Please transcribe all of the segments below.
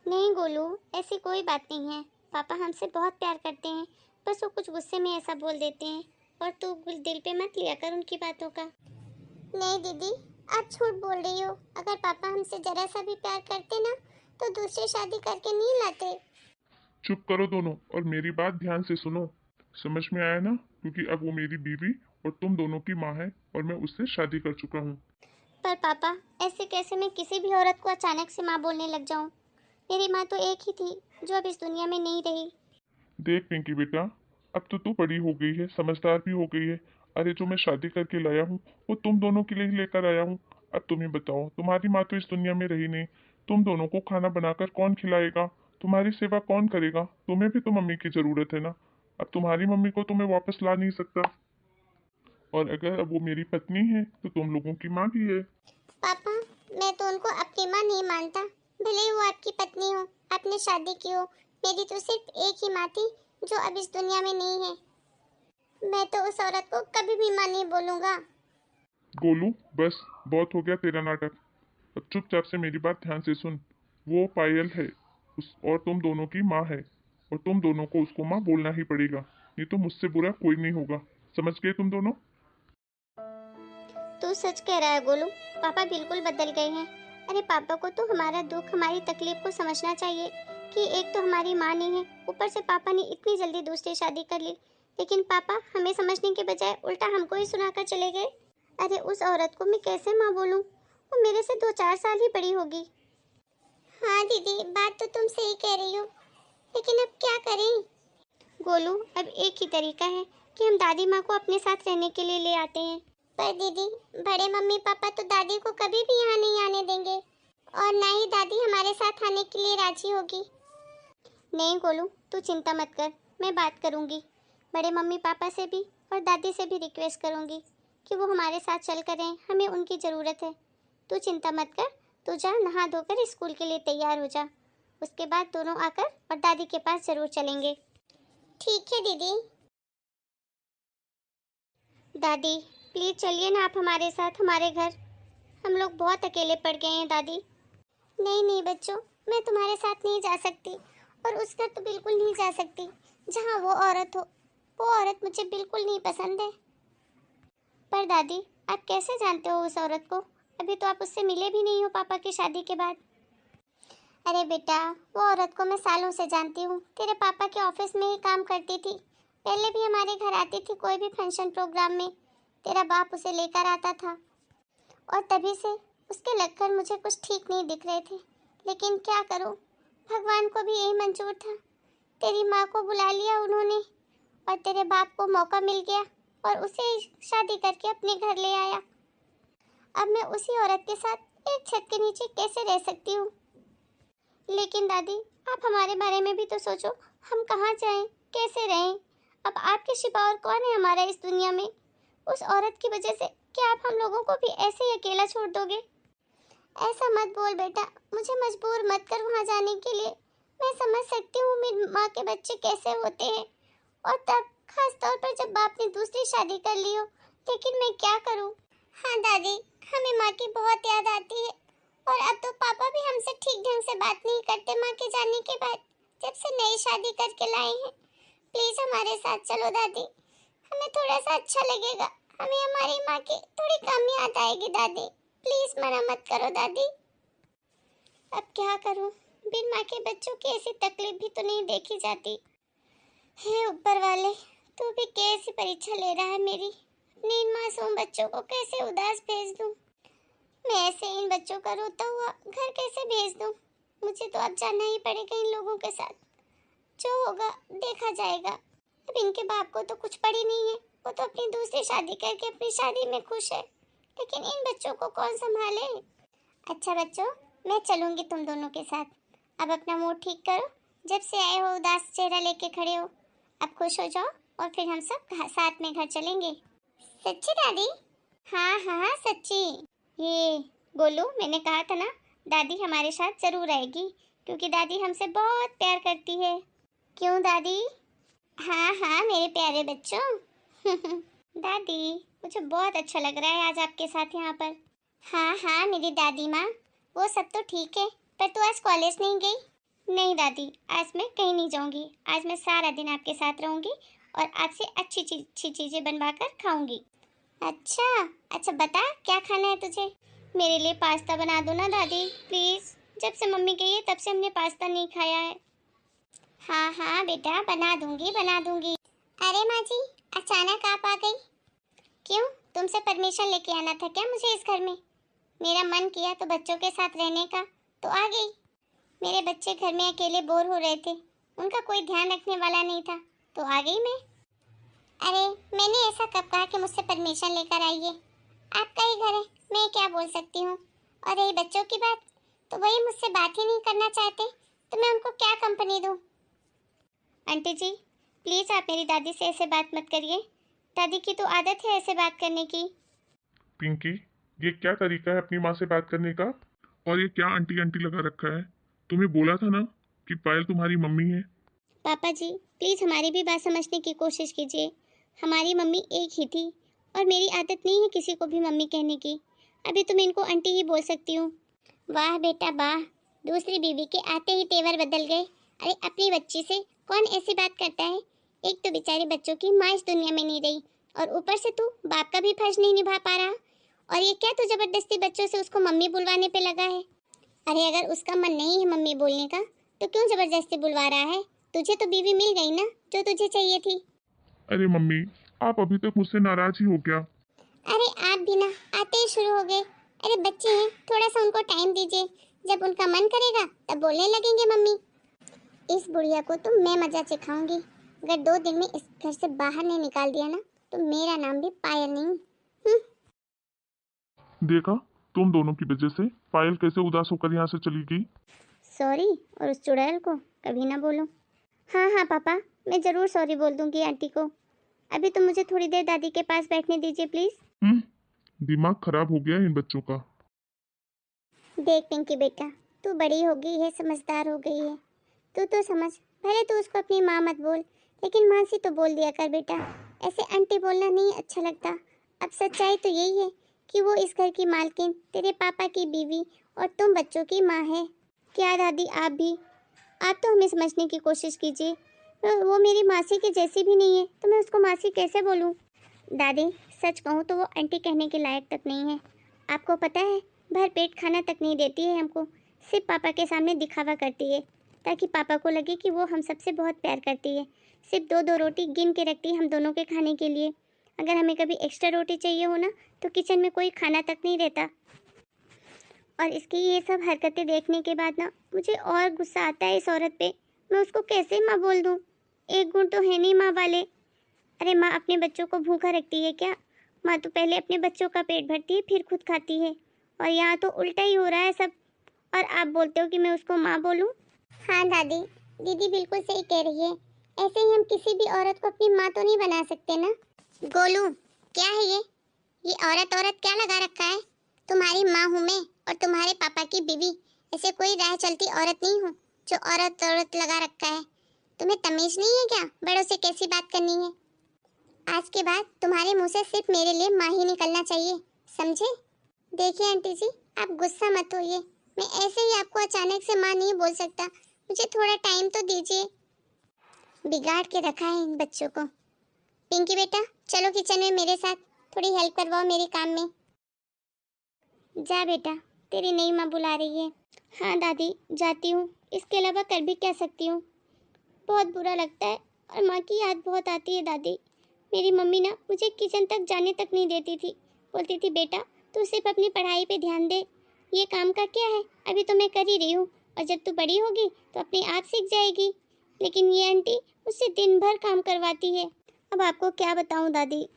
नहीं गोलू, ऐसी कोई बात नहीं है। पापा हमसे बहुत प्यार करते हैं, बस वो कुछ गुस्से में ऐसा बोल देते हैं। और तू दिल पे मत लिया कर उनकी बातों का। नहीं दीदी, आप झूठ बोल रही हो। अगर पापा हमसे जरा सा भी प्यार करते ना तो दूसरी शादी करके नहीं लाते। चुप करो दोनों और मेरी बात ध्यान से सुनो। समझ में आया ना? क्योंकि अब वो मेरी बीवी और तुम दोनों की माँ है और मैं उससे शादी कर चुका हूँ। पर पापा, ऐसे कैसे मैं किसी भी औरत को अचानक से माँ बोलने लग जाऊँ? मेरी माँ तो एक ही थी जो अब इस दुनिया में नहीं रही। देख पिंकी बेटा, अब तो तू बड़ी हो गई है, समझदार भी हो गई है। अरे जो मैं शादी करके लाया हूँ वो तुम दोनों के लिए ही लेकर आया हूँ। अब तुम ही बताओ, तुम्हारी माँ तो इस दुनिया में रही नहीं। तुम दोनों को खाना बनाकर कौन खिलाएगा? तुम्हारी सेवा कौन करेगा? तुम्हें भी तो मम्मी की जरूरत है ना। अब तुम्हारी मम्मी को तो मैं वापस ला नहीं सकता। और अगर अब वो मेरी पत्नी है तो तुम लोगों की माँ भी है। पापा, मैं तो उनको अपनी माँ नहीं मानता। भले ही वो आपकी पत्नी हो, आपने शादी की हो। मेरी तो सिर्फ एक ही माँ थी जो अब इस दुनिया में नहीं है। मैं तो उस औरत को कभी भी माँ नहीं बोलूंगा। गोलू, बस बहुत हो गया तेरा नाटक। अब चुपचाप से मेरी बात ध्यान से सुन। वो पायल है, उस और तुम दोनों की माँ है। और तुम दोनों को उसको माँ बोलना ही पड़ेगा, नहीं तो मुझसे बुरा कोई नहीं होगा। समझ गए तुम दोनों? तू सच कह रहा है गोलू, पापा बिल्कुल बदल गए हैं। अरे पापा को तो हमारा दुख, हमारी तकलीफ को समझना चाहिए कि एक तो हमारी माँ नहीं है, ऊपर से पापा ने इतनी जल्दी दूसरी शादी कर ली। लेकिन पापा हमें समझने के बजाय उल्टा हमको ही सुनाकर चले गए। अरे उस औरत को मैं कैसे माँ बोलूँ? वो मेरे से 2-4 साल ही बड़ी होगी। हाँ दीदी, बात तो तुम सही कह रही हो, लेकिन अब क्या करें? गोलू, अब एक ही तरीका है कि हम दादी माँ को अपने साथ रहने के लिए ले आते हैं। पर दीदी, बड़े मम्मी पापा तो दादी को कभी भी यहाँ नहीं आने देंगे और ना ही दादी हमारे साथ आने के लिए राजी होगी। नहीं गोलू, तू चिंता मत कर, मैं बात करूँगी। बड़े मम्मी पापा से भी और दादी से भी रिक्वेस्ट करूँगी कि वो हमारे साथ चल कर रहें, हमें उनकी ज़रूरत है। तू चिंता मत कर, तू जा नहा धोकर स्कूल के लिए तैयार हो जा। उसके बाद दोनों आकर और दादी के पास ज़रूर चलेंगे। ठीक है दीदी। दादी, प्लीज चलिए ना आप हमारे साथ हमारे घर। हम लोग बहुत अकेले पड़ गए हैं दादी। नहीं नहीं बच्चों, मैं तुम्हारे साथ नहीं जा सकती और उस घर तो बिल्कुल नहीं जा सकती जहाँ वो औरत हो। वो औरत मुझे बिल्कुल नहीं पसंद है। पर दादी, आप कैसे जानते हो उस औरत को? अभी तो आप उससे मिले भी नहीं हो पापा की शादी के बाद। अरे बेटा, वो औरत को मैं सालों से जानती हूँ। तेरे पापा के ऑफिस में ही काम करती थी। पहले भी हमारे घर आती थी कोई भी फंक्शन प्रोग्राम में। तेरा बाप उसे लेकर आता था और तभी से उसके लक्षण मुझे कुछ ठीक नहीं दिख रहे थे। लेकिन क्या करूं, भगवान को भी यही मंजूर था। तेरी माँ को बुला लिया उन्होंने और तेरे बाप को मौका मिल गया और उसे शादी करके अपने घर ले आया। अब मैं उसी औरत के साथ एक छत के नीचे कैसे रह सकती हूँ? लेकिन दादी, आप हमारे बारे में भी तो सोचो। हम कहाँ जाएं, कैसे रहें? अब आपके सिवा और कौन है हमारा इस दुनिया में? उस औरत की वजह से क्या आप हम लोगों को भी ऐसे ही अकेला छोड़ दोगे? ऐसा मत बोल बेटा, मुझे मजबूर मत कर वहाँ जाने के लिए। मैं समझ सकती हूँ मेरी माँ के बच्चे कैसे होते हैं, और तब खास तौर पर जब बाप ने दूसरी शादी कर ली हो। लेकिन मैं क्या करूँ? हाँ दादी, हमें माँ की बहुत याद आती है और अब तो पापा भी हमसे ठीक ढंग से बात नहीं करते माँ के जाने के बाद, जब से नई शादी करके लाए हैं। प्लीज हमारे साथ चलो दादी, हमें थोड़ा सा अच्छा लगेगा। हमें हमारी माँ की थोड़ी कम याद आएगी दादी। प्लीज मना मत करो दादी। अब क्या करूं, बिन माँ के बच्चों की ऐसी तकलीफ भी तो नहीं देखी जाती। हे ऊपर वाले, तू भी कैसी परीक्षा ले रहा है मेरी? अपने इन मासूम बच्चों को कैसे उदास भेज दूं? मैं ऐसे इन बच्चों का रोता हुआ घर कैसे भेज दूं? मुझे तो अब जाना ही पड़ेगा इन लोगों के साथ। जो होगा देखा जाएगा। अब इनके बाप को तो कुछ पड़ी नहीं है, वो तो अपनी दूसरी शादी करके अपनी शादी में खुश है। लेकिन इन बच्चों को कौन संभाले? अच्छा बच्चों, मैं चलूंगी तुम दोनों के साथ। अब अपना मूड ठीक करो, जब से आए हो उदास चेहरा लेके खड़े हो। अब खुश हो जाओ और फिर हम सब साथ में घर चलेंगे। सच्ची दादी? हाँ हाँ सच्ची। ये गोलू, मैंने कहा था ना, दादी हमारे साथ जरूर आएगी क्योंकि दादी हमसे बहुत प्यार करती है। क्यों दादी? हाँ हाँ मेरे प्यारे बच्चों। दादी, मुझे बहुत अच्छा लग रहा है आज आपके साथ यहाँ पर। हाँ हाँ मेरी दादी माँ, वो सब तो ठीक है, पर तू आज कॉलेज नहीं गई? नहीं दादी, आज मैं कहीं नहीं जाऊंगी। आज मैं सारा दिन आपके साथ रहूंगी और आपसे अच्छी चीजें बनवा कर खाऊंगी। अच्छा। अच्छा बता, क्या खाना है तुझे? मेरे लिए पास्ता बना दो ना दादी, प्लीज। जब से मम्मी गई है तब से हमने पास्ता नहीं खाया है। हाँ हाँ बेटा, बना दूंगी बना दूंगी। अरे माँ जी, अचानक आप आ गई? क्यों, तुमसे परमिशन लेके आना था क्या मुझे इस घर में? मेरा मन किया तो बच्चों के साथ रहने का, तो आ गई। मेरे बच्चे घर में अकेले बोर हो रहे थे, उनका कोई ध्यान रखने वाला नहीं था, तो आ गई मैं। अरे, मैंने ऐसा कब कहा कि मुझसे परमिशन लेकर आइए? आपका ही घर है, मैं क्या बोल सकती हूँ। और रही बच्चों की बात, तो वही मुझसे बात ही नहीं करना चाहते, तो मैं उनको क्या कंपनी दूँ? आंटी जी, प्लीज़ आप मेरी दादी से ऐसे बात मत करिए। दादी की तो आदत है ऐसे बात करने की। पिंकी, ये क्या तरीका है अपनी माँ से बात करने का? और ये क्या आंटी आंटी लगा रखा है? तुम्हें बोला था ना कि पायल तुम्हारी मम्मी है। पापा जी, प्लीज़ हमारी भी बात समझने की कोशिश कीजिए। हमारी मम्मी एक ही थी और मेरी आदत नहीं है किसी को भी मम्मी कहने की। अभी तो मैं इनको आंटी ही बोल सकती हूँ। वाह बेटा वाह, दूसरी बीवी के आते ही तेवर बदल गए। अरे, अपनी बच्ची से कौन ऐसी बात करता है? एक तो बेचारी बच्चों की माँ इस दुनिया में नहीं रही, और ऊपर से तू बाप का भी फर्ज नहीं निभा पा रहा। और ये क्या तू जबरदस्ती बच्चों से उसको मम्मी बुलवाने पे लगा है? अरे, अगर उसका मन नहीं है मम्मी बोलने का, तो क्यों जबरदस्ती बुलवा रहा है? तुझे तो बीवी मिल गई ना, जो तुझे चाहिए थी। अरे मम्मी, आप अभी तक मुझसे नाराज ही हो क्या? अरे, आप भी ना आते ही शुरू हो गए। अरे, बच्चे हैं, थोड़ा सा उनको टाइम दीजिए। जब उनका मन करेगा तब बोलने लगेंगे मम्मी। इस बुढ़िया को तो मैं मजा सिखाऊंगी। अगर 2 दिन में इस घर से बाहर नहीं निकाल दिया ना, तो मेरा नाम भी पायल नहीं। देखा, तुम दोनों की वजह से पायल कैसे उदास होकर यहाँ से चली गई। सॉरी, और उस चुड़ैल को कभी ना बोलो। हाँ हाँ पापा, मैं ज़रूर सॉरी बोल दूंगी आंटी को। अभी तो मुझे थोड़ी देर दादी के पास बैठने दीजिए प्लीज़। दिमाग खराब हो गया है इन बच्चों का। देख पिंकी बेटा, तू बड़ी हो गई है, समझदार हो गई है। तू तो समझ, भले तू उसको अपनी माँ मत बोल, लेकिन माँ सी तो बोल दिया कर बेटा। ऐसे आंटी बोलना नहीं अच्छा लगता। अब सच्चाई तो यही है कि वो इस घर की मालकिन, तेरे पापा की बीवी, और तुम बच्चों की माँ है। क्या दादी, आप भी, आप तो हमें समझने की कोशिश कीजिए। वो मेरी मासी की जैसी भी नहीं है, तो मैं उसको मासी कैसे बोलूँ? दादी, सच कहूँ तो वो आंटी कहने के लायक तक नहीं है। आपको पता है, भर पेट खाना तक नहीं देती है हमको। सिर्फ पापा के सामने दिखावा करती है, ताकि पापा को लगे कि वो हम सबसे बहुत प्यार करती है। सिर्फ 2-2 रोटी गिन के रखती है हम दोनों के खाने के लिए। अगर हमें कभी एक्स्ट्रा रोटी चाहिए हो ना, तो किचन में कोई खाना तक नहीं रहता। और इसकी ये सब हरकतें देखने के बाद ना, मुझे और गुस्सा आता है इस औरत पे। मैं उसको कैसे माँ बोल दूँ? एक गुण तो है नहीं माँ वाले। अरे, माँ अपने बच्चों को भूखा रखती है क्या? माँ तो पहले अपने बच्चों का पेट भरती है, फिर खुद खाती है। और यहाँ तो उल्टा ही हो रहा है सब। और आप बोलते हो कि मैं उसको माँ बोलूँ? हाँ दादी, दीदी बिल्कुल सही कह रही है। ऐसे ही हम किसी भी औरत को अपनी माँ तो नहीं बना सकते ना। गोलू, क्या है ये औरत औरत क्या लगा रखा है? तुम्हारी माँ हूँ मैं, और तुम्हारे पापा की बीवी। ऐसे कोई राह चलती औरत नहीं हूँ जो औरत औरत लगा रखा है। तुम्हें तमीज नहीं है क्या बड़ों से कैसी बात करनी है? आज के बाद तुम्हारे मुंह से सिर्फ मेरे लिए माँ ही निकलना चाहिए, समझे? देखिए आंटी जी, आप गुस्सा मत होइए। मैं ऐसे ही आपको अचानक से माँ नहीं बोल सकता। मुझे थोड़ा टाइम तो दीजिए। बिगाड़ के रखा है इन बच्चों को। पिंकी बेटा, चलो किचन में मेरे साथ, थोड़ी हेल्प करवाओ मेरे काम में। जा बेटा, तेरी नई माँ बुला रही है। हाँ दादी, जाती हूँ। इसके अलावा कर भी क्या सकती हूँ? बहुत बुरा लगता है, और माँ की याद बहुत आती है दादी। मेरी मम्मी ना मुझे किचन तक जाने तक नहीं देती थी। बोलती थी बेटा, तू सिर्फ अपनी पढ़ाई पे ध्यान दे। ये काम का क्या है, अभी तो मैं कर ही रही हूँ, और जब तू बड़ी होगी तो अपने आप सीख जाएगी। लेकिन ये आंटी मुझसे दिन भर काम करवाती है। अब आपको क्या बताऊँ दादी,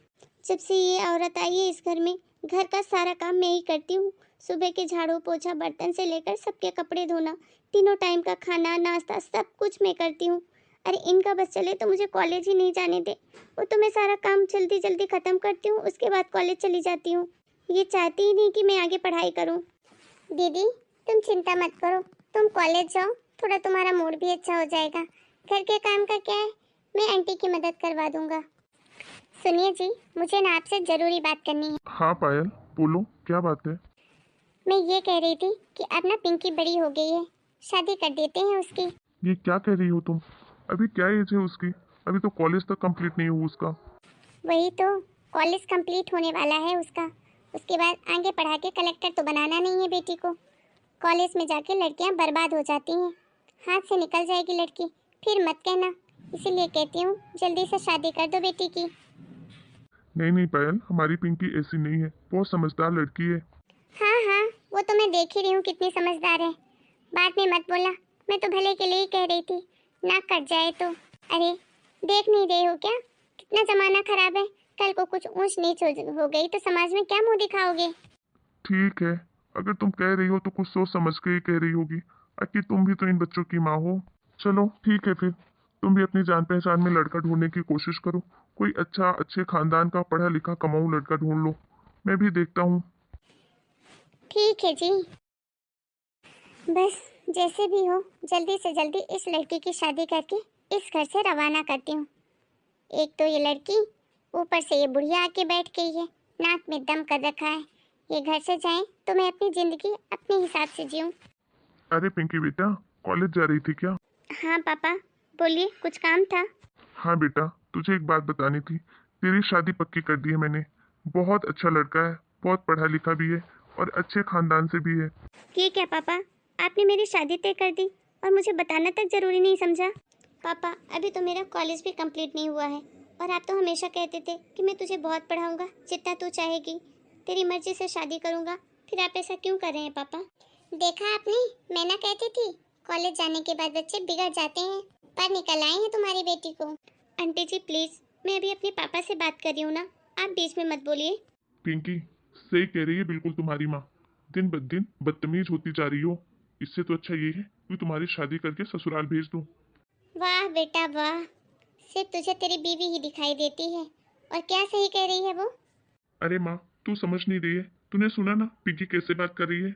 जब से ये औरत आई है इस घर में, घर का सारा काम मैं ही करती हूँ। सुबह के झाड़ू पोछा, बर्तन से लेकर सबके कपड़े धोना, तीनों टाइम का खाना नाश्ता, सब कुछ मैं करती हूँ। अरे, इनका बस चले तो मुझे कॉलेज ही नहीं जाने दे। वो तो मैं सारा काम जल्दी जल्दी ख़त्म करती हूँ, उसके बाद कॉलेज चली जाती हूँ। ये चाहती ही नहीं कि मैं आगे पढ़ाई करूँ। दीदी, तुम चिंता मत करो, तुम कॉलेज जाओ, थोड़ा तुम्हारा मूड भी अच्छा हो जाएगा। घर के काम का क्या है, मैं आंटी की मदद करवा दूंगा। सुनिए जी, मुझे ना आपसे ज़रूरी बात करनी है। हाँ पायल, बोलो क्या बात है। मैं ये कह रही थी कि अब ना पिंकी बड़ी हो गई है, शादी कर देते हैं उसकी। ये क्या कह रही हो तुम? अभी क्या एज है उसकी? अभी तो कॉलेज तक कंप्लीट नहीं हुआ उसका। वही तो, कॉलेज कंप्लीट होने वाला है उसका। उसके बाद आगे पढ़ा के कलेक्टर तो बनाना नहीं है बेटी को। कॉलेज में जाके लड़कियां बर्बाद हो जाती हैं, हाथ से निकल जाएगी लड़की, फिर मत कहना। इसीलिए कहती हूँ जल्दी से शादी कर दो बेटी की। नहीं नहीं पायल, हमारी पिंकी ऐसी नहीं है, बहुत समझदार लड़की है। हाँ हाँ, वो तो मैं देख ही रही हूँ कितनी समझदार है। बाद में मत बोला, मैं तो भले के लिए ही कह रही थी, नाक कट जाए तो। अरे देख नहीं रहे हो क्या, कितना जमाना खराब है। कल को कुछ ऊंच नीच हो गई तो समाज में क्या मुंह दिखाओगे। ठीक है, अगर तुम कह रही हो तो कुछ सोच समझ के ही कह रही होगी। आखिर तुम भी तो इन बच्चों की माँ हो। चलो ठीक है फिर, तुम भी अपनी जान पहचान में लड़का ढूंढने की कोशिश करो। कोई अच्छा अच्छे खानदान का पढ़ा लिखा कमाऊ लड़का ढूंढ लो। मैं भी देखता हूँ। ठीक है जी, बस जैसे भी हो जल्दी से जल्दी इस लड़की की शादी करके इस घर से रवाना करती हूँ। एक तो ये लड़की, ऊपर से ये बुढ़िया आके बैठ गई है, नाक में दम कर रखा है। ये घर से जाए तो मैं अपनी जिंदगी अपने हिसाब से जीऊँ। अरे पिंकी बेटा, कॉलेज जा रही थी क्या? हाँ पापा, बोलिए, कुछ काम था। हाँ बेटा, तुझे एक बात बतानी थी। तेरी शादी पक्की कर दी है मैंने। बहुत अच्छा लड़का है, बहुत पढ़ा लिखा भी है और अच्छे खानदान से भी है। ये क्या पापा, आपने मेरी शादी तय कर दी और मुझे बताना तक जरूरी नहीं समझा। पापा अभी तो मेरा कॉलेज भी कंप्लीट नहीं हुआ है, और आप तो हमेशा कहते थे कि मैं तुझे बहुत पढ़ाऊंगा, जितना तू चाहेगी, तेरी मर्जी से शादी करूंगा। फिर आप ऐसा क्यों कर रहे हैं पापा? देखा आपने, मैं ना कहती थी, कॉलेज जाने के बाद बच्चे बिगड़ जाते हैं। पर निकल आए हैं तुम्हारी बेटी को। आंटी जी प्लीज, मैं अभी अपने पापा से बात कर रही हूँ ना, आप बीच में मत बोलिए। पिंकी, सही कह रही है बिल्कुल तुम्हारी माँ। दिन ब दिन बदतमीज होती जा रही हो। इससे तो अच्छा ये है कि तुम्हारी शादी करके ससुराल भेज दूं। वाह बेटा वाह, सिर्फ तुझे तेरी बीवी ही दिखाई देती है। और क्या सही कह रही है वो? अरे माँ, तू समझ नहीं रही है? तूने सुना ना पिंकी कैसे बात कर रही है?